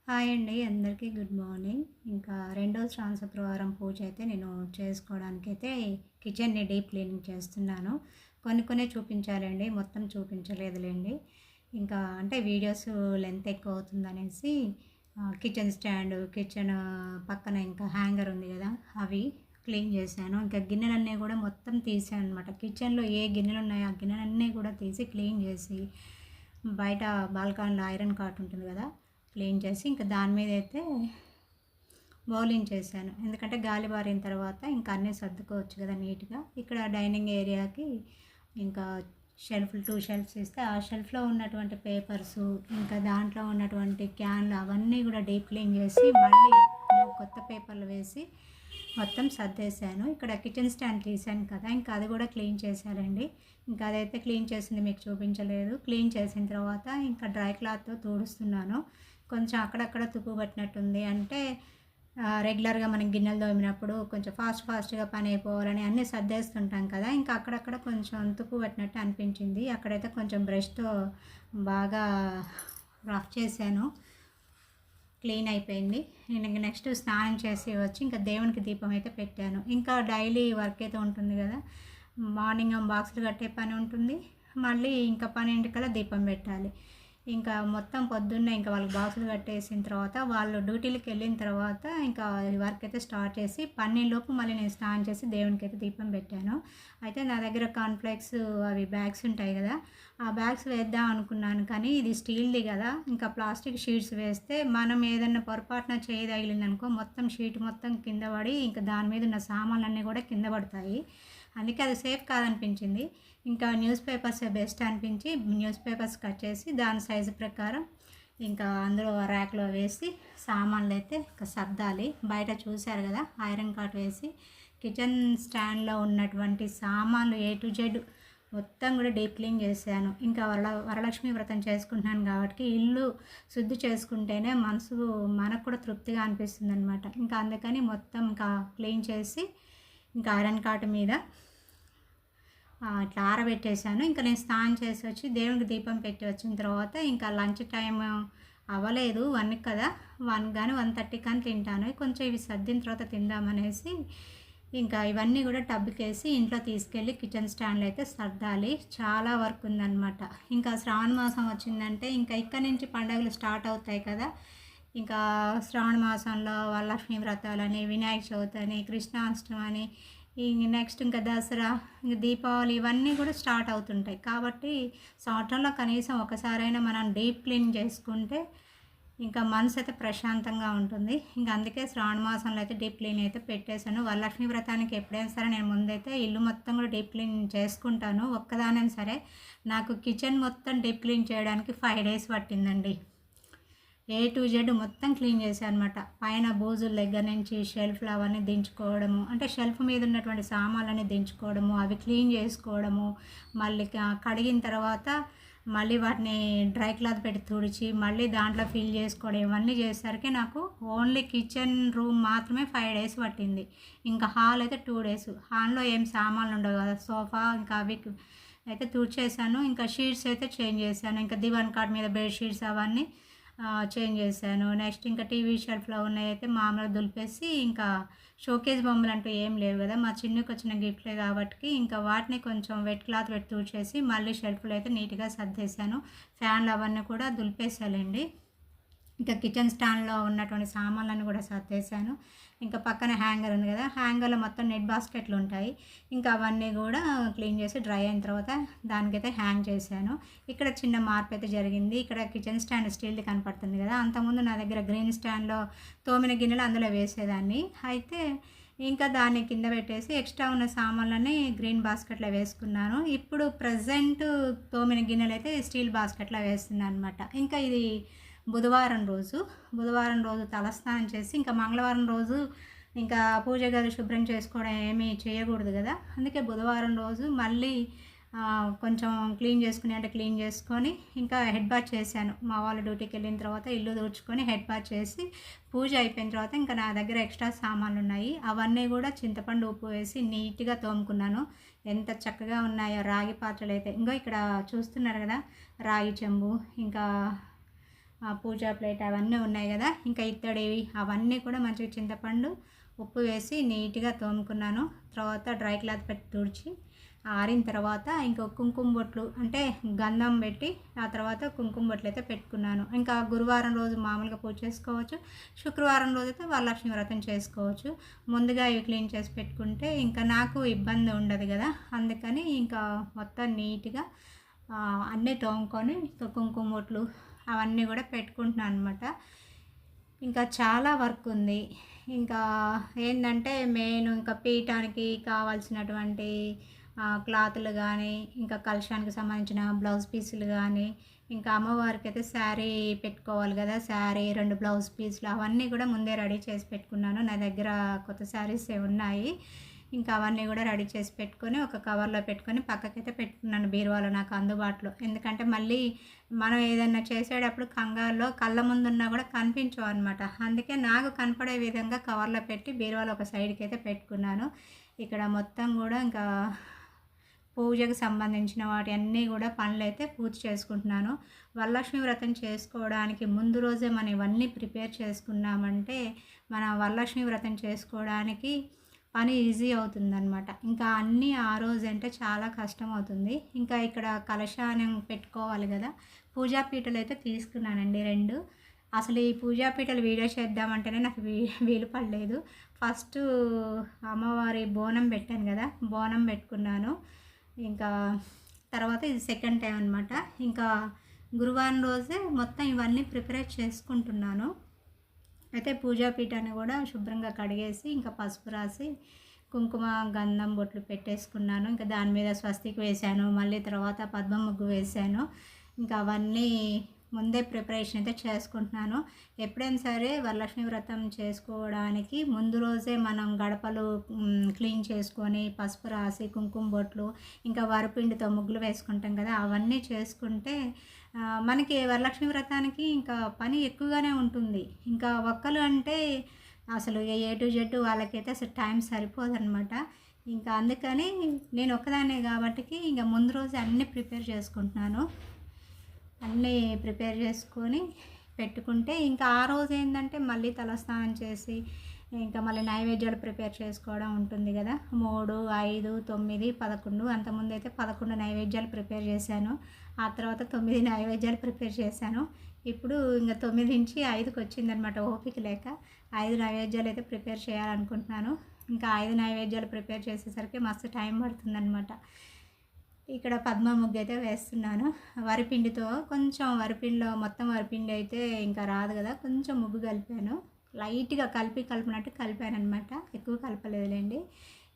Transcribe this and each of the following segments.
Hi అండి. అందరికీ good morning. ఇంకా రెండో శ్రావణ శుక్రవారం పూజ అయితే నేను చేసుకోవడానికైతే కిచెన్‌ని డీప్ క్లీనింగ్ చేస్తున్నాను. కొన్ని చూపించాలండి. మొత్తం చూపించలేదులెండి. ఇంకా అంటే వీడియోస్ లెంత్ ఎక్కువ అవుతుందనేసి కిచెన్ స్టాండ్, కిచెన్ పక్కన ఇంకా హ్యాంగర్ ఉంది గదా! అవి క్లీన్ చేశాను. ఇంకా గిన్నెలన్నీ గూడా మొత్తం తీసాను అనమాట. కిచెన్‌లో ఏ గిన్నెలున్నాయో ఆ గిన్నెలన్నీ కూడా తీసి క్లీన్ చేసి, బయట బాల్కనీలో ఐరన్ కాట్ ఉంటుంది గదా! క్లీన్ చేసి ఇంకా దాని మీద అయితే బౌలింగ్ చేశాను. ఎందుకంటే గాలి బారిన తర్వాత ఇంకా అన్నీ సర్దుకోవచ్చు కదా నీట్‌గా. ఇక్కడ డైనింగ్ ఏరియాకి ఇంకా షెల్ఫ్‌లు 2 షెల్ఫ్స్ ఇస్తే ఆ షెల్ఫ్‌లో ఉన్నటువంటి పేపర్సు, ఇంకా దాంట్లో ఉన్నటువంటి క్యాన్లు అవన్నీ కూడా డీప్ క్లీన్ చేసి మళ్ళీ కొత్త పేపర్లు వేసి మొత్తం సర్దేశాను. ఇక్కడ కిచెన్ స్టాండ్ తీసాను కదా! ఇంకా అది కూడా క్లీన్ చేశానండి. ఇంకా అదైతే క్లీన్ చేసింది మీకు చూపించలేదు. క్లీన్ చేసిన తర్వాత ఇంకా డ్రై క్లాత్‌తో తుడుస్తున్నాను. కొంచెం అక్కడక్కడ తుప్పు పట్టినట్టుంది. అంటే రెగ్యులర్‌గా మనం గిన్నెలు తోమినప్పుడు కొంచెం ఫాస్ట్‌గా పని అయిపోవాలని అన్నీ సర్దేస్తుంటాం కదా! ఇంకా అక్కడక్కడ కొంచెం తుప్పు పట్టినట్టు అనిపించింది. అక్కడైతే కొంచెం బ్రష్‌తో బాగా రఫ్ చేశాను. క్లీన్ అయిపోయింది. నేను ఇంక నెక్స్ట్ స్నానం చేసి వచ్చి ఇంకా దేవునికి దీపం అయితే పెట్టాను. ఇంకా డైలీ వర్క్ అయితే ఉంటుంది కదా! మార్నింగ్ బాక్సులు కట్టే పని ఉంటుంది. మళ్ళీ ఇంకా 12:00కల్లా దీపం పెట్టాలి. ఇంకా మొత్తం పొద్దున్నే ఇంకా వాళ్ళకి బాక్సులు కట్టేసిన తర్వాత వాళ్ళు డ్యూటీలకి వెళ్ళిన తర్వాత ఇంకా వర్క్ అయితే స్టార్ట్ చేసి 12 మళ్ళీ నేను స్నానం చేసి దేవునికి అయితే దీపం పెట్టాను. అయితే నా దగ్గర కార్న్‌ఫ్లేక్స్ అవి బ్యాగ్స్ ఉంటాయి కదా! ఆ బ్యాగ్స్ వేద్దాం అనుకున్నాను కానీ ఇది స్టీల్‌ది కదా! ఇంకా ప్లాస్టిక్ షీట్స్ వేస్తే మనం ఏదన్నా పొరపాటున చేయి తగిలిందనుకో మొత్తం షీట్ మొత్తం కింద పడి ఇంకా దాని మీద ఉన్న సామాన్లన్నీ కూడా కింద పడతాయి. అందుకే అది సేఫ్ కాదనిపించింది. ఇంకా న్యూస్ పేపర్సే బెస్ట్ అనిపించి న్యూస్ పేపర్స్ కట్ చేసి దాని సైజు ప్రకారం ఇంకా అందులో ర్యాక్‌లో వేసి సామాన్లు అయితే ఇంకా సర్దాలి. బయట చూశారు కదా! ఐరన్ కాట్ వేసి కిచెన్ స్టాండ్‌లో ఉన్నటువంటి సామాన్లు ఏ టు జెడ్ మొత్తం కూడా డీప్ క్లీన్ చేశాను. ఇంకా వరలక్ష్మి వ్రతం చేసుకుంటున్నాను కాబట్టి ఇల్లు శుద్ధి చేసుకుంటేనే మనకు కూడా తృప్తిగా అనిపిస్తుందనమాట. ఇంకా అందుకని మొత్తం ఇంకా క్లీన్ చేసి ఇంకా ఐరన్ కాట్ మీద ఇట్లా ఆరబెట్టేశాను. ఇంకా నేను స్నానం చేసి వచ్చి దేవునికి దీపం పెట్టి వచ్చిన తర్వాత ఇంకా లంచ్ టైం అవ్వలేదు 1 కదా! 1 కానీ 1:30 కానీ తింటాను. కొంచెం ఇవి సర్దిన తర్వాత తిందామనేసి ఇంకా ఇవన్నీ కూడా టబ్‌కేసి ఇంట్లో తీసుకెళ్ళి కిచెన్ స్టాండ్‌లో అయితే సర్దాలి. చాలా వర్క్ ఉందనమాట. ఇంకా శ్రావణ మాసం వచ్చిందంటే ఇంకా ఇక్కడి నుంచి పండుగలు స్టార్ట్ అవుతాయి కదా! ఇంకా శ్రావణ మాసంలో వరలక్ష్మి వ్రతాలని, వినాయక చవితి అని, కృష్ణాష్టమి అని, నెక్స్ట్ ఇంకా దసరా, ఇంక దీపావళి ఇవన్నీ కూడా స్టార్ట్ అవుతుంటాయి. కాబట్టి సంవత్సరంలో కనీసం ఒకసారైనా మనం డీప్ క్లీన్ చేసుకుంటే ఇంకా మనసు అయితే ప్రశాంతంగా ఉంటుంది. ఇంకా అందుకే శ్రావణ మాసంలో అయితే డీప్ క్లీన్ అయితే పెట్టేశాను. వరలక్ష్మి వ్రతానికి ఎప్పుడైనా సరే నేను ముందైతే ఇల్లు మొత్తం కూడా డీప్ క్లీన్ చేసుకుంటాను. ఒక్కదానైనా సరే నాకు కిచెన్ మొత్తం డీప్ క్లీన్ చేయడానికి 5 డేస్ పట్టిందండి. ఏ టు జెడ్ మొత్తం క్లీన్ చేశాను అనమాట. పైన బూజుల దగ్గర నుంచి షెల్ఫ్లు అవన్నీ దించుకోవడము, అంటే షెల్ఫ్ మీద ఉన్నటువంటి సామాన్లన్నీ దించుకోవడము, అవి క్లీన్ చేసుకోవడము, మళ్ళీ కడిగిన తర్వాత మళ్ళీ వాటిని డ్రై క్లాత్ పెట్టి తుడిచి మళ్ళీ దాంట్లో ఫిల్ చేసుకోవడం ఇవన్నీ చేసేసరికి నాకు ఓన్లీ కిచెన్ రూమ్ మాత్రమే 5 డేస్ పట్టింది. ఇంకా హాల్ అయితే 2 డేస్. హాల్లో ఏం సామాన్లు ఉండవు కదా, సోఫా ఇంకా అవి అయితే తుడిచేసాను. ఇంకా షీట్స్ అయితే చేంజ్ చేశాను. ఇంకా దివాన్ కాట్ మీద బెడ్ షీట్స్ అవన్నీ చేంజ్ చేశాను. నెక్స్ట్ ఇంకా టీవీ షెల్ఫ్లో ఉన్నాయైతే మామూలుగా దులిపేసి ఇంకా షోకేస్ బొమ్మలు అంటూ ఏం లేవు కదా, మా చిన్నకి వచ్చిన గిఫ్ట్లే కాబట్టి ఇంకా వాటిని కొంచెం వెట్ క్లాత్ పెట్టి తుడిచేసి మళ్ళీ షెల్ఫ్లో అయితే నీట్గా సర్దేశాను. ఫ్యాన్లు అవన్నీ కూడా దులిపేసాలండి. ఇంకా కిచెన్ స్టాండ్లో ఉన్నటువంటి సామాన్లను కూడా సర్దేశాను. ఇంకా పక్కన హ్యాంగర్ ఉంది కదా, హ్యాంగర్లో మొత్తం నెట్ బాస్కెట్లు ఉంటాయి. ఇంకా అవన్నీ కూడా క్లీన్ చేసి డ్రై అయిన తర్వాత దానికైతే హ్యాంగ్ చేశాను. ఇక్కడ చిన్న మార్పు అయితే జరిగింది. ఇక్కడ కిచెన్ స్టాండ్ స్టీల్ది కనపడుతుంది కదా, అంతకుముందు నా దగ్గర గ్రీన్ స్టాండ్లో తోమిన గిన్నెలు అందులో వేసేదాన్ని. అయితే ఇంకా దాన్ని కింద పెట్టేసి ఎక్స్ట్రా ఉన్న సామాన్లన్నీ గ్రీన్ బాస్కెట్లో వేసుకున్నాను. ఇప్పుడు ప్రజెంట్ తోమిన గిన్నెలు అయితే స్టీల్ బాస్కెట్లో వేస్తున్నాను అనమాట. ఇంకా ఇది బుధవారం రోజు తలస్నానం చేసి ఇంకా మంగళవారం రోజు ఇంకా పూజ గది శుభ్రం చేసుకోవడం ఏమీ చేయకూడదు కదా, అందుకే బుధవారం రోజు మళ్ళీ కొంచెం క్లీన్ చేసుకొని ఇంకా హెడ్ బాత్ చేశాను. మా వాళ్ళు డ్యూటీకి వెళ్ళిన తర్వాత ఇల్లు తుడుచుకొని హెడ్ బాత్ చేసి పూజ అయిపోయిన తర్వాత ఇంకా నా దగ్గర ఎక్స్ట్రా సామాన్లు ఉన్నాయి, అవన్నీ కూడా చింతపండు ఉప్పు వేసి నీట్గా తోముకున్నాను. ఎంత చక్కగా ఉన్నాయో రాగి పాత్రలు అయితే. ఇంకో ఇక్కడ చూస్తున్నారు కదా, రాగి చెంబు, ఇంకా పూజా ప్లేట్ అవన్నీ ఉన్నాయి కదా, ఇంకా ఇత్తడివి అవన్నీ కూడా మంచిగా చింతపండు ఉప్పు వేసి నీట్గా తోముకున్నాను. తర్వాత డ్రై క్లాత్ పెట్టి తుడిచి ఆరిన తర్వాత ఇంకా కుంకుమ బొట్లు అంటే గంధం పెట్టి ఆ తర్వాత కుంకుమ బొట్లు అయితే పెట్టుకున్నాను. ఇంకా గురువారం రోజు మామూలుగా పూజ చేసుకోవచ్చు, శుక్రవారం రోజు అయితే వరలక్ష్మి వ్రతం చేసుకోవచ్చు. ముందుగా ఇవి క్లీన్ చేసి పెట్టుకుంటే ఇంకా నాకు ఇబ్బంది ఉండదు కదా, అందుకని ఇంకా మొత్తం నీట్గా అన్నీ తోముకొని కుంకుమ బొట్లు అవన్నీ కూడా పెట్టుకుంటున్నాను అనమాట. ఇంకా చాలా వర్క్ ఉంది. ఇంకా ఏంటంటే మెయిన్ ఇంకా పీఠానికి కావాల్సినటువంటి క్లాతులు కానీ, ఇంకా కలశానికి సంబంధించిన బ్లౌజ్ పీసులు కానీ, ఇంకా అమ్మవారికి అయితే శారీ పెట్టుకోవాలి కదా, శారీ 2 బ్లౌజ్ పీసులు అవన్నీ కూడా ముందే రెడీ చేసి పెట్టుకున్నాను. నా దగ్గర కొత్త శారీసే ఉన్నాయి. ఇంకా అవన్నీ కూడా రెడీ చేసి పెట్టుకొని ఒక కవర్లో పెట్టుకొని పక్కకైతే పెట్టుకున్నాను బీరువాలో నాకు అందుబాటులో. ఎందుకంటే మళ్ళీ మనం ఏదైనా చేసేటప్పుడు కంగారులో కళ్ళ ముందున్నా కూడా కనిపించవు అనమాట. అందుకే నాకు కనపడే విధంగా కవర్లో పెట్టి బీరువాలో ఒక సైడ్కి అయితే పెట్టుకున్నాను. ఇక్కడ మొత్తం కూడా ఇంకా పూజకు సంబంధించిన వాటి అన్నీ కూడా పనులైతే పూర్తి చేసుకుంటున్నాను. వరలక్ష్మి వ్రతం చేసుకోవడానికి ముందు రోజే మనం ఇవన్నీ ప్రిపేర్ చేసుకున్నామంటే మన వరలక్ష్మి వ్రతం చేసుకోవడానికి పని ఈజీ అవుతుందన్నమాట. ఇంకా అన్నీ ఆ రోజు అంటే చాలా కష్టం అవుతుంది. ఇంకా ఇక్కడ కలశానం పెట్టుకోవాలి కదా, పూజా పీటలు అయితే తీసుకున్నానండి 2. అసలు ఈ పూజా పీటలు వీడియో చేద్దామంటేనే నాకు వీలు పడలేదు. ఫస్ట్ అమ్మవారి బోనం పెట్టాను కదా, బోనం పెట్టుకున్నాను. ఇంకా తర్వాత ఇది సెకండ్ టైం అనమాట. ఇంకా గురువారం రోజే మొత్తం ఇవన్నీ ప్రిపేర్ చేసుకుంటున్నాను. అయితే పూజా పీఠాన్ని కూడా శుభ్రంగా కడిగేసి ఇంకా పసుపు రాసి కుంకుమ గంధం బొట్లు పెట్టేసుకున్నాను. ఇంకా దాని మీద స్వస్తికి వేశాను, మళ్ళీ తర్వాత పద్మ ముగ్గు వేశాను. ఇంకా అవన్నీ ముందే ప్రిపరేషన్ అయితే చేసుకుంటున్నాను. ఎప్పుడైనా సరే వరలక్ష్మి వ్రతం చేసుకోవడానికి ముందు రోజే మనం గడపలు క్లీన్ చేసుకొని పసుపు రాసి కుంకుమ బొట్లు ఇంకా వరిపిండితో ముగ్గులు వేసుకుంటాం కదా, అవన్నీ చేసుకుంటే మనకి వరలక్ష్మి వ్రతానికి ఇంకా పని ఎక్కువగానే ఉంటుంది. ఇంకా ఒక్కలు అంటే అసలు ఏ టు జెడ్ వాళ్ళకైతే అసలు టైం సరిపోదన్నమాట. ఇంకా అందుకని నేను ఒక్కదాన్నే కాబట్టి ఇంకా ముందు రోజు అన్నీ ప్రిపేర్ చేసుకుంటున్నాను. అన్నీ ప్రిపేర్ చేసుకొని పెట్టుకుంటే ఇంకా ఆ రోజు ఏంటంటే మళ్ళీ తలస్నానం చేసి ఇంకా మళ్ళీ నైవేద్యాలు ప్రిపేర్ చేసుకోవడం ఉంటుంది కదా. 3, 5, 9, 11 అంతకుముందు అయితే 11 నైవేద్యాలు ప్రిపేర్ చేశాను. ఆ తర్వాత 9 నైవేద్యాలు ప్రిపేర్ చేశాను. ఇప్పుడు ఇంకా 9 నుంచి 5కి వచ్చిందనమాట ఓపిక లేక. 5 నైవేద్యాలు అయితే ప్రిపేర్ చేయాలనుకుంటున్నాను. ఇంకా 5 నైవేద్యాలు ప్రిపేర్ చేసేసరికి మస్తు టైం పడుతుందనమాట. ఇక్కడ పద్మ ముగ్గు అయితే వేస్తున్నాను వరిపిండితో. కొంచెం వరిపిండిలో మొత్తం వరిపిండి అయితే ఇంకా రాదు కదా, కొంచెం ముగ్గు కలిపాను, లైట్గా కలిపినట్టు కలిపాను అనమాట, ఎక్కువ కలపలేదులేండి.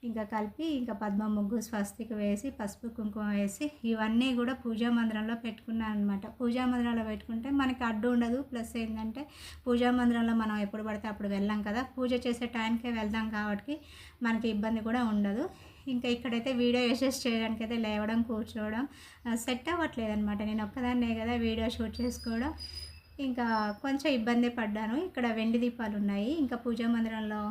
ఇంకా కలిపి ఇంకా పద్మ ముగ్గు స్వస్తికి వేసి పసుపు కుంకుమ వేసి ఇవన్నీ కూడా పూజా మందిరంలో పెట్టుకున్నాను అనమాట. పూజా మందిరంలో పెట్టుకుంటే మనకి అడ్డు ఉండదు. ప్లస్ ఏంటంటే పూజా మందిరంలో మనం ఎప్పుడు పడితే అప్పుడు వెళ్ళాం కదా, పూజ చేసే టైంకే వెళ్దాం కాబట్టి మనకి ఇబ్బంది కూడా ఉండదు. ఇంకా ఇక్కడైతే వీడియో అడ్జస్ట్ చేయడానికి అయితే లేవడం కూర్చోవడం సెట్ అవ్వట్లేదు అనమాట. నేను ఒక్కదాన్నే కదా వీడియో షూట్ చేసుకోవడం, ఇంకా కొంచెం ఇబ్బంది పడ్డాను. ఇక్కడ వెండి దీపాలు ఉన్నాయి, ఇంకా పూజా మందిరంలో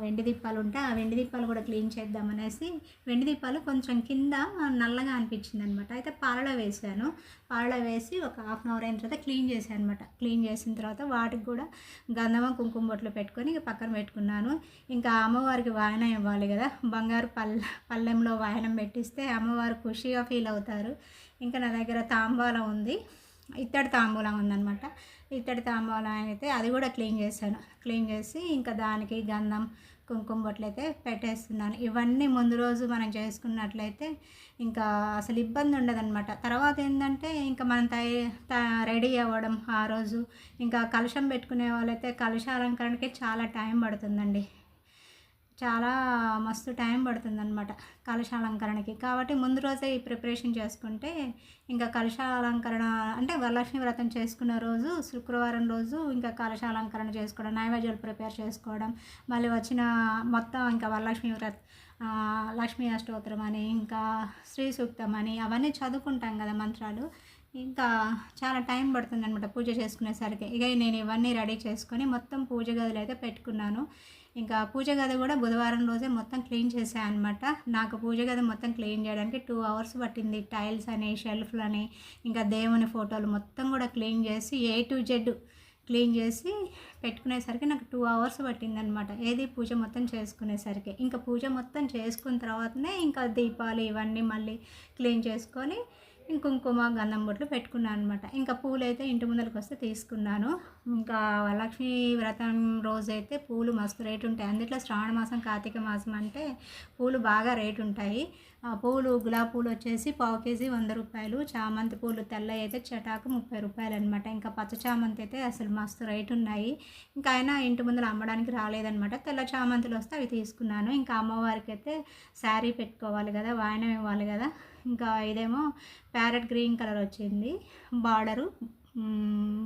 వెండి దీపాలు ఉంటే ఆ వెండి దీపాలు కూడా క్లీన్ చేద్దామనేసి వెండి దీపాలు కొంచెం కింద నల్లగా అనిపించింది అనమాట. అయితే పాలలో వేసాను, పాలలో వేసి ఒక హాఫ్ అన్ అవర్ అయిన తర్వాత క్లీన్ చేశాను అనమాట. క్లీన్ చేసిన తర్వాత వాటికి కూడా గంధమ కుంకుమ బొట్లు పెట్టుకొని పక్కన పెట్టుకున్నాను. ఇంకా అమ్మవారికి వాయనం ఇవ్వాలి కదా, బంగారు పళ్ళెంలో వాయనం పెట్టిస్తే అమ్మవారు ఖుషిగా ఫీల్ అవుతారు. ఇంకా నా దగ్గర తాంబాలం ఉంది, ఇత్తడి తాంబూలం ఉందన్నమాట. ఇత్తడి తాంబూలం అయితే అది కూడా క్లీన్ చేశాను. క్లీన్ చేసి ఇంకా దానికి గంధం కుంకుమ బొట్లు అయితే పెట్టేస్తున్నాను. ఇవన్నీ ముందు రోజు మనం చేసుకున్నట్లయితే ఇంకా అసలు ఇబ్బంది ఉండదన్నమాట. తర్వాత ఏంటంటే ఇంకా మనం రెడీ అవ్వడం ఆ రోజు, ఇంకా కలశం పెట్టుకునే వాళ్ళైతే కలశాలంకరణకి చాలా టైం పడుతుందండి, చాలా మస్తు టైం పడుతుందన్నమాట కలశాలంకరణకి. కాబట్టి ముందు రోజే ఈ ప్రిపరేషన్ చేసుకుంటే ఇంకా కలశాలంకరణ అంటే వరలక్ష్మి వ్రతం చేసుకున్న రోజు శుక్రవారం రోజు ఇంకా కలశాలంకరణ చేసుకోవడం, నైవేద్యాలు ప్రిపేర్ చేసుకోవడం, మళ్ళీ వచ్చిన మొత్తం ఇంకా వరలక్ష్మి లక్ష్మీ అష్టోత్తరం అని ఇంకా శ్రీ సూక్తం అని అవన్నీ చదువుకుంటాం కదా మంత్రాలు. ఇంకా చాలా టైం పడుతుంది అనమాట పూజ చేసుకునేసరికి. ఇక నేను ఇవన్నీ రెడీ చేసుకొని మొత్తం పూజ గదిలో అయితే పెట్టుకున్నాను. ఇంకా పూజ గది కూడా బుధవారం రోజే మొత్తం క్లీన్ చేశాను అనమాట. నాకు పూజ గది మొత్తం క్లీన్ చేయడానికి 2 అవర్స్ పట్టింది. టైల్స్ అని, షెల్ఫ్లని, ఇంకా దేవుని ఫోటోలు మొత్తం కూడా క్లీన్ చేసి A to Z క్లీన్ చేసి పెట్టుకునేసరికి నాకు 2 అవర్స్ పట్టిందనమాట. ఏది పూజ మొత్తం చేసుకునేసరికి. ఇంకా పూజ మొత్తం చేసుకున్న తర్వాతనే ఇంకా దీపాలు ఇవన్నీ మళ్ళీ క్లీన్ చేసుకొని కుంకుమ, గంధం బొట్లు పెట్టుకున్నాను అనమాట. ఇంకా పూలైతే ఇంటి ముందరికి వస్తే తీసుకున్నాను. ఇంకా వరలక్ష్మి వ్రతం రోజైతే పూలు మస్తు రేటు ఉంటాయి. అందుట్లో శ్రావణ మాసం, కార్తీక మాసం అంటే పూలు బాగా రేటు ఉంటాయి. పూలు గులాబీ పూలు వచ్చేసి పావు కేజీ 100 రూపాయలు. చామంతి పూలు తెల్లవి అయితే చటాకు 30 రూపాయలు అనమాట. ఇంకా పచ్చ చామంతి అయితే అసలు మస్తు రేటు ఉన్నాయి. ఇంకా అయినా ఇంటి ముందర అమ్మడానికి రాలేదనమాట. తెల్ల చామంతులు వస్తే అవి తీసుకున్నాను. ఇంకా అమ్మవారికి అయితే శారీ పెట్టుకోవాలి కదా, వాయనం ఇవ్వాలి కదా. ఇంకా ఇదేమో ప్యారెట్ గ్రీన్ కలర్ వచ్చింది బార్డరు,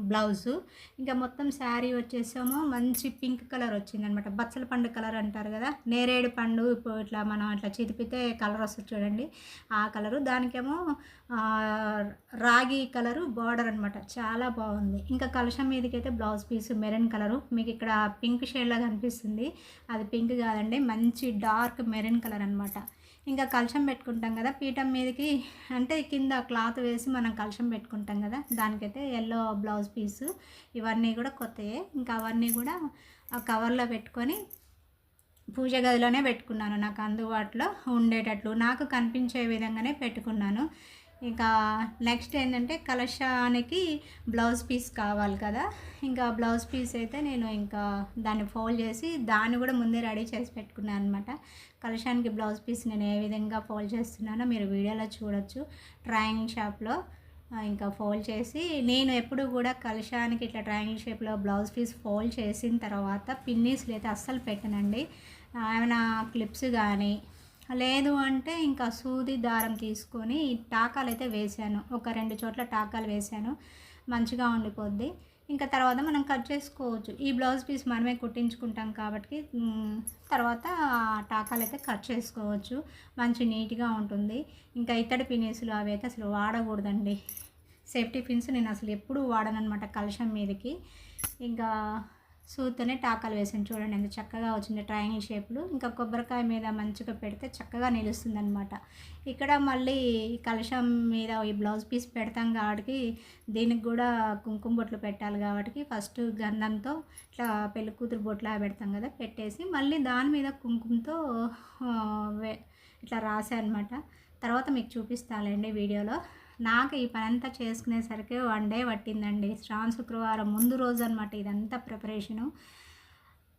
బ్లౌజు. ఇంకా మొత్తం శారీ వచ్చేసేమో మంచి పింక్ కలర్ వచ్చింది అనమాట. బచ్చల పండు కలర్ అంటారు కదా, నేరేడు పండు ఇప్పుడు ఇట్లా మనం అట్లా చితిపితే కలర్ వస్తుంది చూడండి, ఆ కలరు. దానికేమో రాగి కలరు బార్డర్ అనమాట. చాలా బాగుంది. ఇంకా కలశం మీదకి అయితే బ్లౌజ్ పీస్ మెరూన్ కలరు. మీకు ఇక్కడ పింక్ షేడ్లా కనిపిస్తుంది, అది పింక్ కాదండి, మంచి డార్క్ మెరూన్ కలర్ అనమాట. ఇంకా కలశం పెట్టుకుంటాం కదా పీఠం మీదకి, అంటే కింద క్లాత్ వేసి మనం కలశం పెట్టుకుంటాం కదా, దానికైతే ఎల్లో బ్లౌజ్ పీసు. ఇవన్నీ కూడా కొత్తయే. ఇంకా అవన్నీ కూడా ఆ కవర్లో పెట్టుకొని పూజ గదిలోనే పెట్టుకున్నాను. నాకు అందుబాటులో ఉండేటట్లు నాకు కనిపించే విధంగానే పెట్టుకున్నాను. ఇంకా నెక్స్ట్ ఏంటంటే కలశానికి బ్లౌజ్ పీస్ కావాలి కదా. ఇంకా బ్లౌజ్ పీస్ అయితే నేను ఇంకా దాన్ని ఫోల్డ్ చేసి దాన్ని కూడా ముందే రెడీ చేసి పెట్టుకున్నాను అనమాట. కలశానికి బ్లౌజ్ పీస్ నేను ఏ విధంగా ఫోల్డ్ చేస్తున్నానో మీరు వీడియోలో చూడొచ్చు. ట్రయాంగిల్ షాప్లో ఇంకా ఫోల్డ్ చేసి, నేను ఎప్పుడు కూడా కలశానికి ఇట్లా ట్రయాంగిల్ షేప్లో బ్లౌజ్ పీస్ ఫోల్డ్ చేసిన తర్వాత పిన్నీస్లు అయితే అస్సలు పెట్టనండి. ఏమైనా క్లిప్స్ కానీ లేదు అంటే ఇంకా సూది దారం తీసుకొని టాకాలు అయితే వేసాను. ఒక 2 చోట్ల టాకాలు వేసాను, మంచిగా ఉండిపోద్ది. ఇంకా తర్వాత మనం కట్ చేసుకోవచ్చు. ఈ బ్లౌజ్ పీస్ మనమే కుట్టించుకుంటాం కాబట్టి తర్వాత టాకాలు అయితే కట్ చేసుకోవచ్చు, మంచి నీట్గా ఉంటుంది. ఇంకా ఇత్తడి పిన్నీసులు అవి అయితే అసలు వాడకూడదండి. సేఫ్టీ పిన్స్ నేను అసలు ఎప్పుడూ వాడనమాట కలశం మీదకి. ఇంకా సూత్తోనే టాకాలు వేసాను. చూడండి ఎంత చక్కగా వచ్చింది ట్రయాంగిల్ షేప్లు. ఇంకా కొబ్బరికాయ మీద మంచిగా పెడితే చక్కగా నిలుస్తుంది అనమాట. ఇక్కడ మళ్ళీ కలశం మీద ఈ బ్లౌజ్ పీస్ పెడతాం కాబట్టి దీనికి కూడా కుంకుమ బొట్లు పెట్టాలి కాబట్టి ఫస్ట్ గంధంతో ఇట్లా పెళ్లి కూతురు బొట్లా పెడతాం కదా, పెట్టేసి మళ్ళీ దాని మీద కుంకుమతో ఇట్లా రాసా అనమాట. తర్వాత మీకు చూపిస్తానండి వీడియోలో. నాకు ఈ పని అంతా చేసుకునేసరికి 1 డే పట్టిందండి. శ్రావణ శుక్రవారం ముందు రోజు అనమాట ఇదంతా ప్రిపరేషను.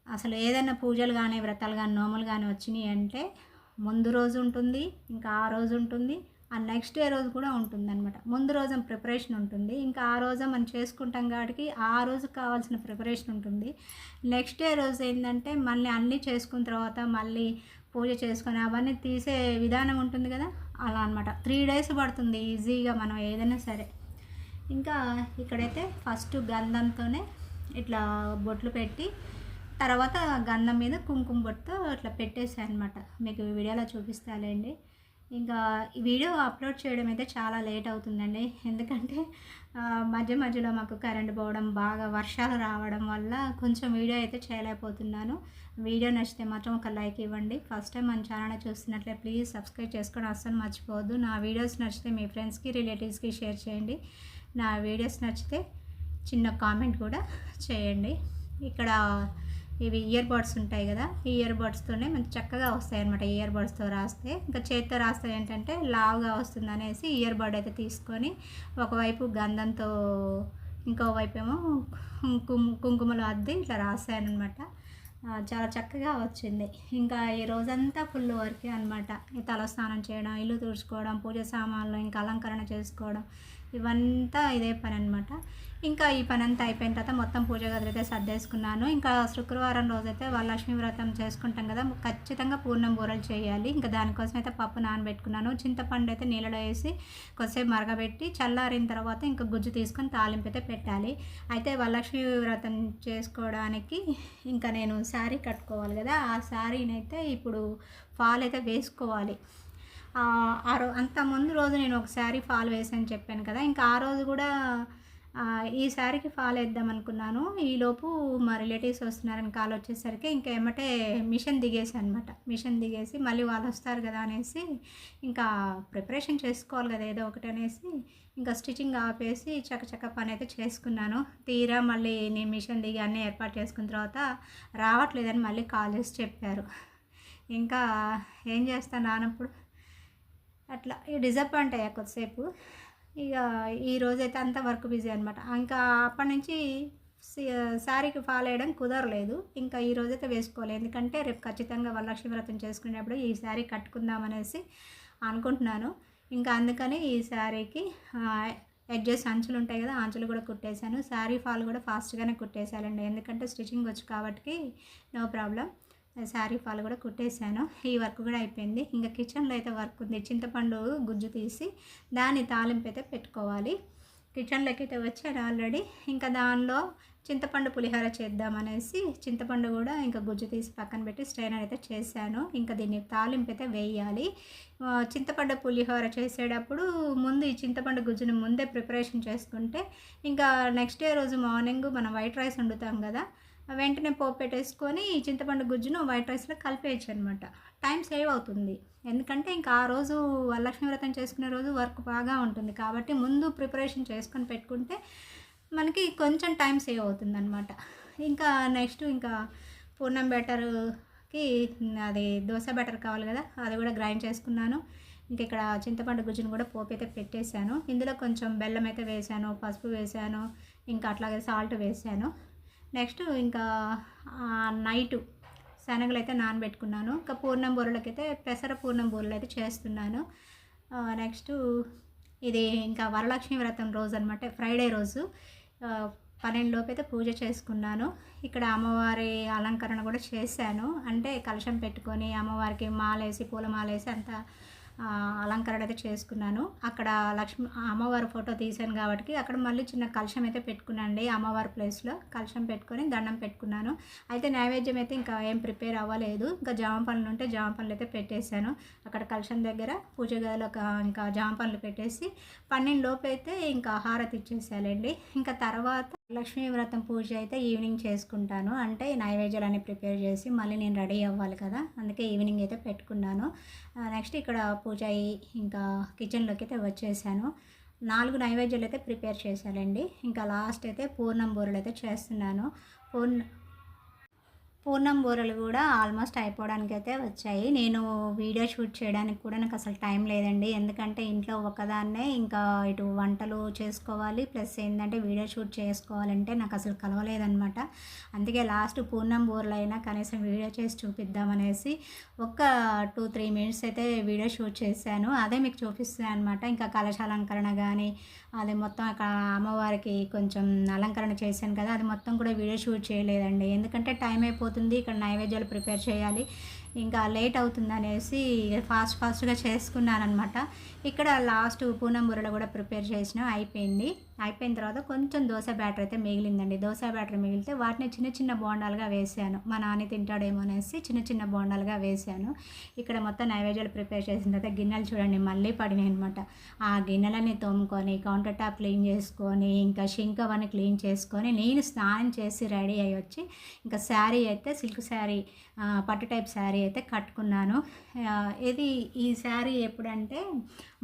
అసలు ఏదైనా పూజలు కానీ, వ్రతాలు కానీ, నోములు కానీ వచ్చినాయి అంటే ముందు రోజు ఉంటుంది, ఇంకా ఆ రోజు ఉంటుంది, ఆ నెక్స్ట్ డే రోజు కూడా ఉంటుందన్నమాట. ముందు రోజు ప్రిపరేషన్ ఉంటుంది, ఇంకా ఆ రోజు మనం చేసుకుంటాం కాబట్టి ఆ రోజుకి కావాల్సిన ప్రిపరేషన్ ఉంటుంది. నెక్స్ట్ డే రోజు ఏంటంటే మళ్ళీ అన్నీ చేసుకున్న తర్వాత మళ్ళీ పూజ చేసుకొని అవన్నీ తీసే విధానం ఉంటుంది కదా, అలా అనమాట. 3 days పడుతుంది ఈజీగా మనం ఏదైనా సరే. ఇంకా ఇక్కడైతే ఫస్ట్ గంధంతోనే ఇట్లా బొట్లు పెట్టి తర్వాత గంధం మీద కుంకుమ బొట్టుతో ఇట్లా పెట్టేసాను అనమాట. మీకు వీడియోలో చూపిస్తాలేండి. ఇంకా ఈ వీడియో అప్లోడ్ చేయడం అయితే చాలా లేట్ అవుతుందండి, ఎందుకంటే మధ్య మధ్యలో మాకు కరెంట్ పోవడం, బాగా వర్షాలు రావడం వల్ల కొంచెం వీడియో అయితే చేయలేకపోతున్నాను. వీడియో నచ్చితే మాత్రం ఒక లైక్ ఇవ్వండి. ఫస్ట్ టైం మన ఛానల్ చూస్తున్నట్లే ప్లీజ్ సబ్స్క్రైబ్ చేసుకోవడం అస్సలు మర్చిపోవద్దు. నా వీడియోస్ నచ్చితే మీ ఫ్రెండ్స్కి, రిలేటివ్స్కి షేర్ చేయండి. నా వీడియోస్ నచ్చితే చిన్న కామెంట్ కూడా చేయండి. ఇక్కడ ఇవి ఇయర్ బడ్స్ ఉంటాయి కదా, ఈ ఇయర్ బడ్స్తోనే మంచి చక్కగా వస్తాయి అన్నమాట. ఇయర్ బడ్స్తో రాస్తే ఇంకా చేతితో రాస్తే ఏంటంటే లావుగా వస్తుంది అనేసి ఇయర్ బడ్ అయితే తీసుకొని ఒకవైపు గంధంతో ఇంకోవైపు ఏమో కుంకుమలో అద్ది ఇట్లా రాసాను అనమాట. చాలా చక్కగా వచ్చింది. ఇంకా ఈ రోజంతా ఫుల్ వర్కే అనమాట. తలస్నానం చేయడం, ఇల్లు తుడుచుకోవడం, పూజ సామాన్లు ఇంకా అలంకరణ చేసుకోవడం, ఇవంతా ఇదే పని అనమాట. ఇంకా ఈ పని అంతా అయిపోయిన తర్వాత మొత్తం పూజ గదులు అయితే సర్దేసుకున్నాను. ఇంకా శుక్రవారం రోజైతే వరలక్ష్మి వ్రతం చేసుకుంటాం కదా, ఖచ్చితంగా పూర్ణం బూరలు చేయాలి. ఇంకా దానికోసం అయితే పప్పు నానబెట్టుకున్నాను. చింతపండు అయితే నీళ్ళలో వేసి కొద్దిసేపు మరగబెట్టి చల్లారిన తర్వాత ఇంకా గుజ్జు తీసుకొని తాలింపు అయితే పెట్టాలి. అయితే వరలక్ష్మి వ్రతం చేసుకోవడానికి ఇంకా నేను శారీ కట్టుకోవాలి కదా, ఆ శారీని అయితే ఇప్పుడు ఫాల్ అయితే వేసుకోవాలి. అంత ముందు రోజు నేను ఒక శారీ ఫాల్ వేసాను చెప్పాను కదా, ఇంకా ఆ రోజు కూడా ఈ శారీకి ఫాల్ ఏద్దాం అనుకున్నాను. ఈలోపు మా రిలేటివ్స్ వస్తున్నారని కాల్ వచ్చేసరికి ఇంకా ఎమ్మటే మిషన్ దిగేసా అనమాట. మిషన్ దిగేసి మళ్ళీ వాళ్ళొస్తారు గదా అనేసి ఇంకా ప్రిపరేషన్ చేసుకోవాలి గదా ఏదో ఒకటి అనేసి ఇంకా స్టిచ్చింగ్ ఆపేసి చకచక పనైతే చేసుకున్నాను. తీరా మళ్ళీ నేను మిషన్ దిగి అన్నీ ఏర్పాటు చేసుకున్న తర్వాత రావట్లేదని మళ్ళీ కాల్ చేసి చెప్పారు. ఇంకా ఏం చేస్తాను రానప్పుడు అట్లా డిసప్పాయింట్ అయ్యా కొద్దిసేపు. ఇక ఈరోజైతే అంతా వర్క్ బిజీ అనమాట. ఇంకా అప్పటి నుంచి శారీకి ఫాలో అయ్యడం కుదరలేదు. ఇంకా ఈరోజైతే వేసుకోలేదు, ఎందుకంటే రేపు ఖచ్చితంగా వరలక్ష్మి వ్రతం చేసుకునేటప్పుడు ఈ శారీ కట్టుకుందామనేసి అనుకుంటున్నాను. ఇంకా అందుకని ఈ శారీకి ఎడ్జెస్ అంచులు ఉంటాయి కదా, అంచులు కూడా కుట్టేశాను. శారీ ఫాల్ కూడా ఫాస్ట్గానే కుట్టేశానండి, ఎందుకంటే స్టిచ్చింగ్ వచ్చు కాబట్టి నో ప్రాబ్లం. శారీ ఫాల్ కూడా కుట్టేశాను. ఈ వర్క్ కూడా అయిపోయింది. ఇంకా కిచెన్లో అయితే వర్క్ ఉంది. చింతపండు గుజ్జు తీసి దాన్ని తాలింపు అయితే పెట్టుకోవాలి. కిచెన్లోకి అయితే వచ్చాను ఆల్రెడీ. ఇంకా దానిలో చింతపండు పులిహోర చేద్దామనేసి చింతపండు కూడా ఇంకా గుజ్జు తీసి పక్కన పెట్టి స్ట్రైనర్ అయితే చేశాను. ఇంకా దీన్ని తాలింపు అయితే వేయాలి. చింతపండు పులిహోర చేసేటప్పుడు ముందు ఈ చింతపండు గుజ్జుని ముందే ప్రిపరేషన్ చేసుకుంటే ఇంకా నెక్స్ట్ డే రోజు మార్నింగ్ మనం వైట్ రైస్ వండుతాం కదా, వెంటనే పోపు పెట్టేసుకొని ఈ చింతపండు గుజ్జును వైట్ రైస్లో కలిపేయచ్చు అనమాట. టైం సేవ్ అవుతుంది, ఎందుకంటే ఇంకా ఆ రోజు వరలక్ష్మి వ్రతం చేసుకునే రోజు వర్క్ బాగా ఉంటుంది కాబట్టి ముందు ప్రిపరేషన్ చేసుకొని పెట్టుకుంటే మనకి కొంచెం టైం సేవ్ అవుతుంది అనమాట. ఇంకా నెక్స్ట్ ఇంకా పూర్ణం బ్యాటర్కి అది దోశ బ్యాటర్ కావాలి కదా, అది కూడా గ్రైండ్ చేసుకున్నాను. ఇంకా ఇక్కడ చింతపండు గుజ్జును కూడా పోపు అయితే పెట్టేశాను. ఇందులో కొంచెం బెల్లం అయితే వేసాను, పసుపు వేసాను, ఇంకా అట్లాగే సాల్ట్ వేసాను. నెక్స్ట్ ఇంకా నైటు శనగలు అయితే నానబెట్టుకున్నాను. ఇంకా పూర్ణం బూరెలకైతే పెసర పూర్ణం బూరెలు అయితే చేస్తున్నాను. నెక్స్ట్ ఇది ఇంకా వరలక్ష్మి వ్రతం రోజు అనమాట, ఫ్రైడే రోజు 12 లోపు అయితే పూజ చేసుకున్నాను. ఇక్కడ అమ్మవారి అలంకరణ కూడా చేశాను, అంటే కలశం పెట్టుకొని అమ్మవారికి మాలేసి పూల మాలేసి అంతా అలంకరణ అయితే చేసుకున్నాను. అక్కడ అమ్మవారి ఫోటో తీసాను కాబట్టి అక్కడ మళ్ళీ చిన్న కలశం అయితే పెట్టుకున్నాండి. అమ్మవారి ప్లేస్లో కలశం పెట్టుకొని దండం పెట్టుకున్నాను. అయితే నైవేద్యం అయితే ఇంకా ఏం ప్రిపేర్ అవ్వలేదు. ఇంకా జామ పండ్లు ఉంటే జామ పండ్లు అయితే పెట్టేశాను. అక్కడ కలశం దగ్గర పూజ గదిలో ఇంకా జామ పండ్లు పెట్టేసి 12 లోపు అయితే ఇంకా హారతి ఇచ్చేసాలండి. ఇంకా తర్వాత లక్ష్మీ వ్రతం పూజ అయితే ఈవినింగ్ చేసుకుంటాను, అంటే నైవేద్యాలన్నీ ప్రిపేర్ చేసి మళ్ళీ నేను రెడీ అవ్వాలి కదా, అందుకే ఈవినింగ్ అయితే పెట్టుకున్నాను. నెక్స్ట్ ఇక్కడ పూజ అయ్యి ఇంకా కిచెన్లోకి అయితే వచ్చేసాను. 4 నైవేద్యాలు అయితే ప్రిపేర్ చేశానండి. ఇంకా లాస్ట్ అయితే పూర్ణం బూరెలు అయితే చేస్తున్నాను. పూర్ణం బూరెలు కూడా ఆల్మోస్ట్ అయిపోవడానికి అయితే వచ్చాయి. నేను వీడియో షూట్ చేయడానికి కూడా నాకు అసలు టైం లేదండి, ఎందుకంటే ఇంట్లో ఒకదాన్నే ఇంకా ఇటు వంటలు చేసుకోవాలి, ప్లస్ ఏంటంటే వీడియో షూట్ చేసుకోవాలంటే నాకు అసలు కలవలేదనమాట. అందుకే లాస్ట్ పూర్ణం బూరెలు అయినా కనీసం వీడియో చేసి చూపిద్దామనేసి ఒక 2-3 మినిట్స్ అయితే వీడియో షూట్ చేశాను. అదే మీకు చూపిస్తున్నాను అనమాట. ఇంకా కలశాలంకరణ కానీ అది మొత్తం అక్కడ అమ్మవారికి కొంచెం అలంకరణ చేశాను కదా, అది మొత్తం కూడా వీడియో షూట్ చేయలేదండి, ఎందుకంటే టైం అయిపోతుంది, ఇక్కడ నైవేద్యాలు ప్రిపేర్ చేయాలి, ఇంకా లేట్ అవుతుంది అనేసి ఫాస్ట్గా చేసుకున్నాను అనమాట. ఇక్కడ లాస్ట్ పూనం బూరెలు కూడా ప్రిపేర్ చేసిన అయిపోయిన తర్వాత కొంచెం దోశ బ్యాటర్ అయితే మిగిలిందండి. దోశ బ్యాటర్ మిగిలితే వాటిని చిన్న చిన్న బోండాలుగా వేసాను, మా నాన్న తింటాడేమో అనేసి చిన్న చిన్న బోండాలుగా వేసాను. ఇక్కడ మొత్తం నైవేద్యాలు ప్రిపేర్ చేసిన తర్వాత గిన్నెలు చూడండి మళ్ళీ పడినాయి అనమాట. ఆ గిన్నెలన్నీ తోముకొని కౌంటర్ టాప్ క్లీన్ చేసుకొని ఇంకా షింక్ అవన్నీ క్లీన్ చేసుకొని నేను స్నానం చేసి రెడీ అయ్యి వచ్చి ఇంకా శారీ అయితే సిల్క్ శారీ పట్టు టైప్ శారీ అయితే కట్టుకున్నాను. ఈ శారీ ఎప్పుడంటే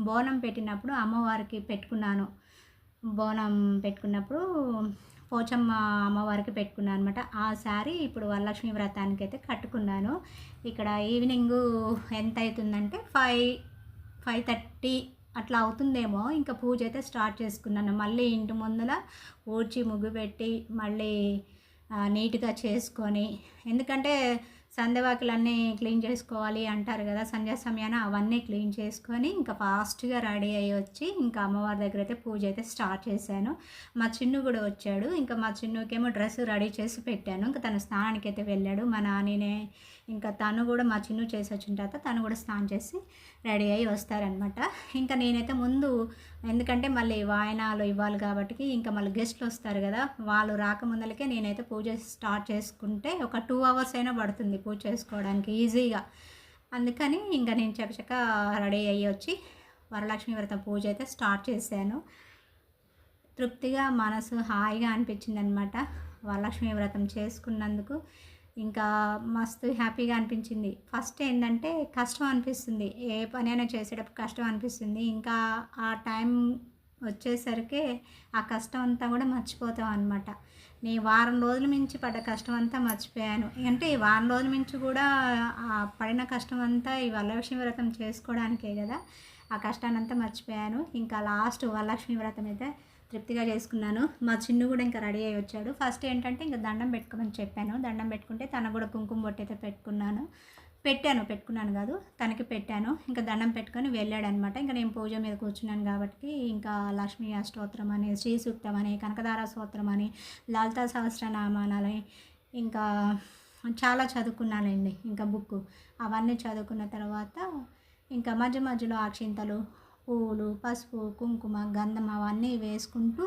బోనం పెట్టినప్పుడు అమ్మవారికి పెట్టుకున్నాను. బోనం పెట్టుకున్నప్పుడు పోచమ్మ అమ్మవారికి పెట్టుకున్నాను అనమాట. ఆ శారీ ఇప్పుడు వరలక్ష్మి వ్రతానికి అయితే కట్టుకున్నాను. ఇక్కడ ఈవినింగ్ ఎంత అవుతుందంటే 5:30 అట్లా అవుతుందేమో. ఇంకా పూజ అయితే స్టార్ట్ చేసుకున్నాను. మళ్ళీ ఇంటి ముందర ఊడ్చి ముగ్గు పెట్టి మళ్ళీ నీట్గా చేసుకొని, ఎందుకంటే సంధ్యవాకిలన్నీ క్లీన్ చేసుకోవాలి అంటారు కదా, సంధ్యా సమయాన అవన్నీ క్లీన్ చేసుకొని ఇంకా ఫాస్ట్గా రెడీ అయ్యి వచ్చి ఇంకా అమ్మవారి దగ్గర అయితే పూజ అయితే స్టార్ట్ చేశాను. మా చిన్ను కూడా వచ్చాడు. ఇంకా మా చిన్నుకేమో డ్రెస్ రెడీ చేసి పెట్టాను. ఇంకా తను స్నానానికి అయితే వెళ్ళాడు. మా నాన్ననే ఇంకా తను కూడా మా చిన్ను చేసి వచ్చిన తర్వాత తను కూడా స్నానం చేసి రెడీ అయ్యి వస్తారనమాట. ఇంకా నేనైతే ముందు, ఎందుకంటే మళ్ళీ వాయనాలు ఇవ్వాలి కాబట్టి ఇంకా మళ్ళీ గెస్ట్లు వస్తారు కదా, వాళ్ళు రాకముందలకే నేనైతే పూజ స్టార్ట్ చేసుకుంటే ఒక 2 hours అయినా పడుతుంది పూజ చేసుకోవడానికి ఈజీగా. అందుకని ఇంకా నేను చకచక రెడీ అయ్యి వచ్చి వరలక్ష్మి వ్రతం పూజ అయితే స్టార్ట్ చేశాను. తృప్తిగా మనసు హాయిగా అనిపించిందనమాట. వరలక్ష్మి వ్రతం చేసుకున్నందుకు ఇంకా మస్తు హ్యాపీగా అనిపించింది. ఫస్ట్ ఏంటంటే కష్టం అనిపిస్తుంది. ఏ పనైనా చేసేటప్పుడు కష్టం అనిపిస్తుంది. ఇంకా ఆ టైం వచ్చేసరికి ఆ కష్టం అంతా కూడా మర్చిపోతాం అనమాట. వారం రోజుల మించి పడ్డ కష్టం అంతా మర్చిపోయాను. అంటే ఈ వారం రోజుల మించి కూడా పడిన కష్టం అంతా ఈ వరలక్ష్మి వ్రతం చేసుకోవడానికే కదా! ఆ కష్టాన్నంతా మర్చిపోయాను. ఇంకా లాస్ట్ వరలక్ష్మి వ్రతం అయితే తృప్తిగా చేసుకున్నాను. మా చిన్ను కూడా ఇంకా రెడీ అయ్యి వచ్చాడు. ఫస్ట్ ఏంటంటే ఇంకా దండం పెట్టుకోమని చెప్పాను. దండం పెట్టుకుంటే తనకు కూడా కుంకుమ బొట్టు అయితే పెట్టుకున్నాను కాదు, తనకి పెట్టాను. ఇంకా దండం పెట్టుకొని వెళ్ళాడనమాట. ఇంకా నేను పూజ మీద కూర్చున్నాను కాబట్టి ఇంకా లక్ష్మీ అష్టోత్తరం అని, శ్రీ సూక్తం అని, కనకదార స్తోత్రం అని, లలితా సహస్రనామాలని ఇంకా చాలా చదువుకున్నానండి. ఇంకా బుక్కు అవన్నీ చదువుకున్న తర్వాత ఇంకా మధ్య మధ్యలో అక్షింతలు, పువ్వులు, పసుపు, కుంకుమ, గంధం అవన్నీ వేసుకుంటూ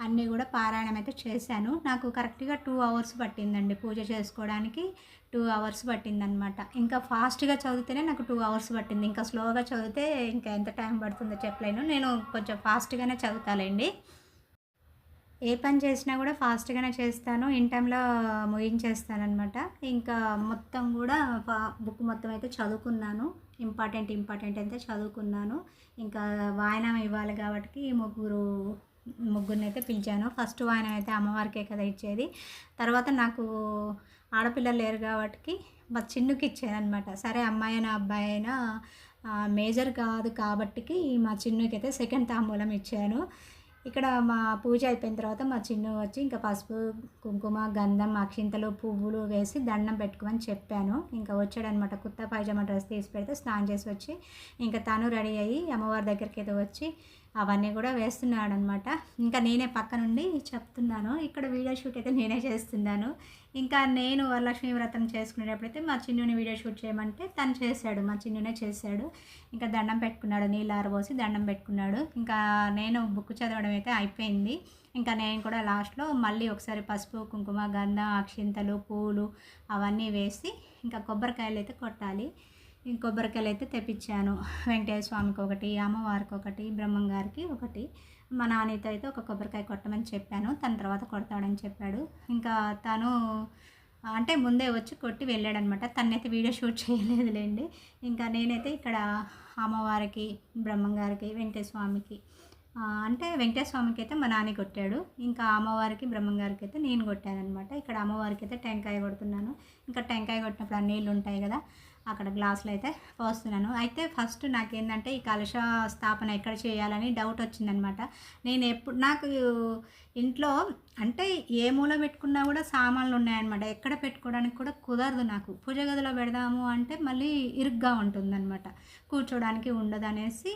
అన్నీ కూడా పారాయణం అయితే చేశాను. నాకు కరెక్ట్గా 2 అవర్స్ పట్టిందండి పూజ చేసుకోవడానికి. 2 అవర్స్ పట్టిందనమాట. ఇంకా ఫాస్ట్గా చదివితేనే నాకు 2 అవర్స్ పట్టింది. ఇంకా స్లోగా చదివితే ఇంకా ఎంత టైం పడుతుందో చెప్పలేను. నేను కొంచెం ఫాస్ట్గానే చదువుతాలేండి. ఏ పని చేసినా కూడా ఫాస్ట్గానే చేస్తాను. ఇన్ టైంలో ముగించేస్తాననమాట. ఇంకా మొత్తం కూడా బుక్ మొత్తం అయితే చదువుకున్నాను. ఇంపార్టెంట్ అయితే చదువుకున్నాను. ఇంకా వాయనం ఇవ్వాలి కాబట్టి ముగ్గురినైతే పిలిచాను. ఫస్ట్ వాయనం అయితే అమ్మవారికే కదా ఇచ్చేది. తర్వాత నాకు ఆడపిల్లలు లేరు కాబట్టి మా చిన్నుకి ఇచ్చాననమాట. సరే అమ్మాయి అయినా అబ్బాయి అయినా మేజర్ కాదు కాబట్టికి మా చిన్నుకి అయితే సెకండ్ తాంబూలం ఇచ్చాను. ఇక్కడ మా పూజ అయిపోయిన తర్వాత మా చిన్ను వచ్చి ఇంకా పసుపు, కుంకుమ, గంధం, అక్షింతలు, పువ్వులు వేసి దండం పెట్టుకోమని చెప్పాను. ఇంకా వచ్చాడనమాట. కుర్తా పైజామా డ్రెస్ తీసి పెడితే స్నానం చేసి వచ్చి ఇంకా తను రెడీ అయ్యి అమ్మవారి దగ్గరికి అయితే వచ్చి అవన్నీ కూడా వేస్తున్నాడనమాట. ఇంకా నేనే పక్క నుండి చెప్తున్నాను. ఇక్కడ వీడియో షూట్ అయితే నేనే చేస్తున్నాను. ఇంకా నేను వరలక్ష్మి వ్రతం చేసుకునేటప్పుడైతే మా చిన్నుని వీడియో షూట్ చేయమంటే తను చేశాడు. మా చిన్నునే చేశాడు. ఇంకా దండం పెట్టుకున్నాడు. నీళ్ళు ఆరబోసి దండం పెట్టుకున్నాడు. ఇంకా నేను బుక్ చదవడం అయితే అయిపోయింది. ఇంకా నేను కూడా లాస్ట్లో మళ్ళీ ఒకసారి పసుపు, కుంకుమ, గంధం, అక్షింతలు, పూలు అవన్నీ వేసి ఇంకా కొబ్బరికాయలు అయితే కొట్టాలి. కొబ్బరికాయలు అయితే తెప్పించాను. వెంకటేశ్వర స్వామికి ఒకటి, అమ్మవారికి ఒకటి, బ్రహ్మంగారికి ఒకటి, మా నాన్నతో అయితే ఒక కొబ్బరికాయ కొట్టమని చెప్పాను. తన తర్వాత కొడతాడని చెప్పాడు. ఇంకా తను అంటే ముందే వచ్చి కొట్టి వెళ్ళాడనమాట. తనైతే వీడియో షూట్ చేయలేదులేండి. ఇంకా నేనైతే ఇక్కడ అమ్మవారికి, బ్రహ్మంగారికి, వెంకటేశ్వర స్వామికి అంటే వెంకటేశ్వర స్వామికి అయితే మా నాన్న కొట్టాడు. ఇంకా అమ్మవారికి, బ్రహ్మంగారికి అయితే నేను కొట్టానమాట. ఇక్కడ అమ్మవారికి అయితే టెంకాయ కొడుతున్నాను. ఇంకా టెంకాయ కొట్టినప్పుడు ఆ నీళ్ళు ఉంటాయి కదా, అక్కడ గ్లాసులు అయితే పోస్తున్నాను. అయితే ఫస్ట్ నాకేంటంటే ఈ కలశ స్థాపన ఎక్కడ చేయాలని డౌట్ వచ్చిందనమాట. నాకు ఇంట్లో అంటే ఏ మూల పెట్టుకున్నా కూడా సామాన్లు ఉన్నాయన్నమాట. ఎక్కడ పెట్టుకోవడానికి కూడా కుదరదు నాకు. పూజ గదిలో పెడదాము అంటే మళ్ళీ ఇరుగ్గా ఉంటుందన్నమాట, కూర్చోడానికి ఉండదు అనేసి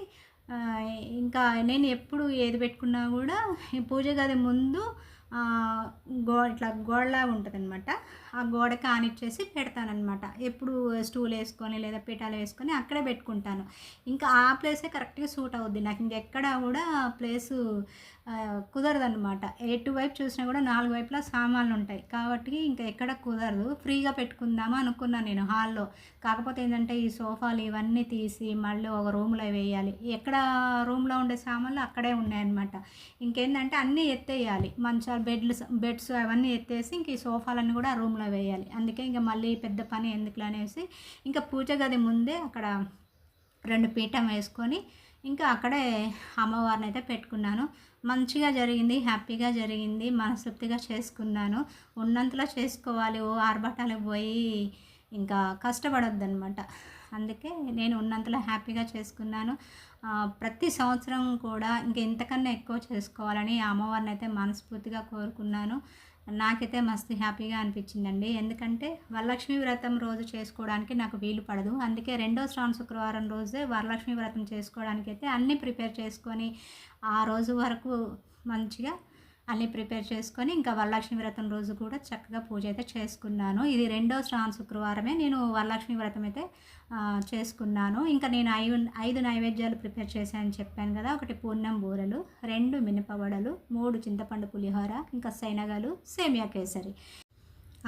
ఇంకా నేను ఎప్పుడు ఏది పెట్టుకున్నా కూడా ఈ పూజ గది ముందు ఇట్లా గోడలాగా ఉంటుందన్నమాట. ఆ గోడకి ఆనిచ్చేసి పెడతానన్నమాట. ఎప్పుడు స్టూల్ వేసుకొని లేదా పీఠాలు వేసుకొని అక్కడే పెట్టుకుంటాను. ఇంకా ఆ ప్లేసే కరెక్ట్గా సూట్ అవుద్ది నాకు. ఇంకెక్కడ కూడా ప్లేసు కుదరదన్నమాట. ఎటువైపు చూసినా కూడా 4 వైపులా సామాన్లు ఉంటాయి కాబట్టి ఇంకా ఎక్కడ కుదరదు. ఫ్రీగా పెట్టుకుందామా అనుకున్నాను నేను హాల్లో. కాకపోతే ఏంటంటే ఈ సోఫాలు ఇవన్నీ తీసి మళ్ళీ ఒక రూమ్లో వేయాలి. ఎక్కడ రూమ్లో ఉండే సామాన్లు అక్కడే ఉన్నాయన్నమాట. ఇంకేంటంటే అన్నీ ఎత్తేయాలి. మంచాలు, బెడ్స్ అవన్నీ ఎత్తేసి ఇంక ఈ సోఫాలన్నీ కూడా ఆ రూమ్లో వేయాలి. అందుకే ఇంకా మళ్ళీ పెద్ద పని ఎందుకు అనేసి ఇంకా పూజ గది ముందే అక్కడ 2 పీఠం వేసుకొని ఇంకా అక్కడే అమ్మవారిని అయితే పెట్టుకున్నాను. మంచిగా జరిగింది, హ్యాపీగా జరిగింది, మనస్తృప్తిగా చేసుకున్నాను. ఉన్నంతలో చేసుకోవాలి, ఓ ఆర్భటాలకు పోయి ఇంకా కష్టపడొద్దనమాట. అందుకే నేను ఉన్నంతలో హ్యాపీగా చేసుకున్నాను. ప్రతి సంవత్సరం కూడా ఇంతకన్నా ఎక్కువ చేసుకోవాలని ఆ అమ్మవారిని అయితే మనస్ఫూర్తిగా కోరుకున్నాను. నాకైతే మస్తు హ్యాపీగా అనిపించిందండి. ఎందుకంటే వరలక్ష్మి వ్రతం రోజు చేసుకోవడానికి నాకు వీలు పడదు. అందుకే రెండో శ్రావణ శుక్రవారం రోజే వరలక్ష్మి వ్రతం చేసుకోవడానికి అయితే అన్నీ ప్రిపేర్ చేసుకొని ఆ రోజు వరకు మంచిగా అన్నీ ప్రిపేర్ చేసుకొని ఇంకా వరలక్ష్మి వ్రతం రోజు కూడా చక్కగా పూజ అయితే చేసుకున్నాను. ఇది రెండో శ్రావణ శుక్రవారమే నేను వరలక్ష్మి వ్రతం అయితే చేసుకున్నాను. ఇంకా నేను 5 నైవేద్యాలు ప్రిపేర్ చేశానని చెప్పాను కదా. 1 పూర్ణం బూరెలు, 2 మినపవడలు, 3 చింతపండు పులిహోర, ఇంకా శనగలు, సేమియా కేసరి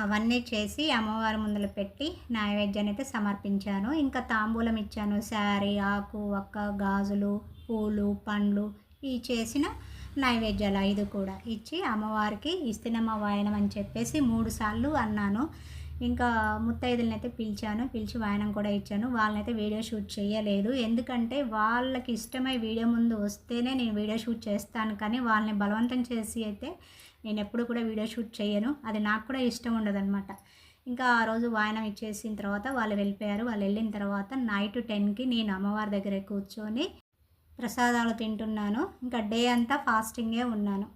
అవన్నీ చేసి అమ్మవారి ముందర పెట్టి నైవేద్యాన్ని అయితే సమర్పించాను. ఇంకా తాంబూలం ఇచ్చాను. శారీ, ఆకు, ఒక్క, గాజులు, పూలు, పండ్లు ఈ చేసిన నైవేద్యాలు 5 కూడా ఇచ్చి అమ్మవారికి ఇస్తినమ్మ వాయనం అని చెప్పేసి 3 సార్లు అన్నాను. ఇంకా ముత్తైదులనైతే పిలిచాను. పిలిచి వాయనం కూడా ఇచ్చాను. వాళ్ళనైతే వీడియో షూట్ చేయలేదు. ఎందుకంటే వాళ్ళకి ఇష్టమై వీడియో ముందు వస్తేనే నేను వీడియో షూట్ చేస్తాను. కానీ వాళ్ళని బలవంతం చేసి అయితే నేనెప్పుడు కూడా వీడియో షూట్ చేయను. అది నాకు కూడా ఇష్టం ఉండదనమాట. ఇంకా ఆ రోజు వాయనం ఇచ్చేసిన తర్వాత వాళ్ళు వెళ్ళిపోయారు. వాళ్ళు వెళ్ళిన తర్వాత నైట్ 10కి నేను అమ్మవారి దగ్గర కూర్చొని ప్రసాదాలు తింటున్నాను. ఇంకా డే అంతా ఫాస్టింగే ఉన్నాను.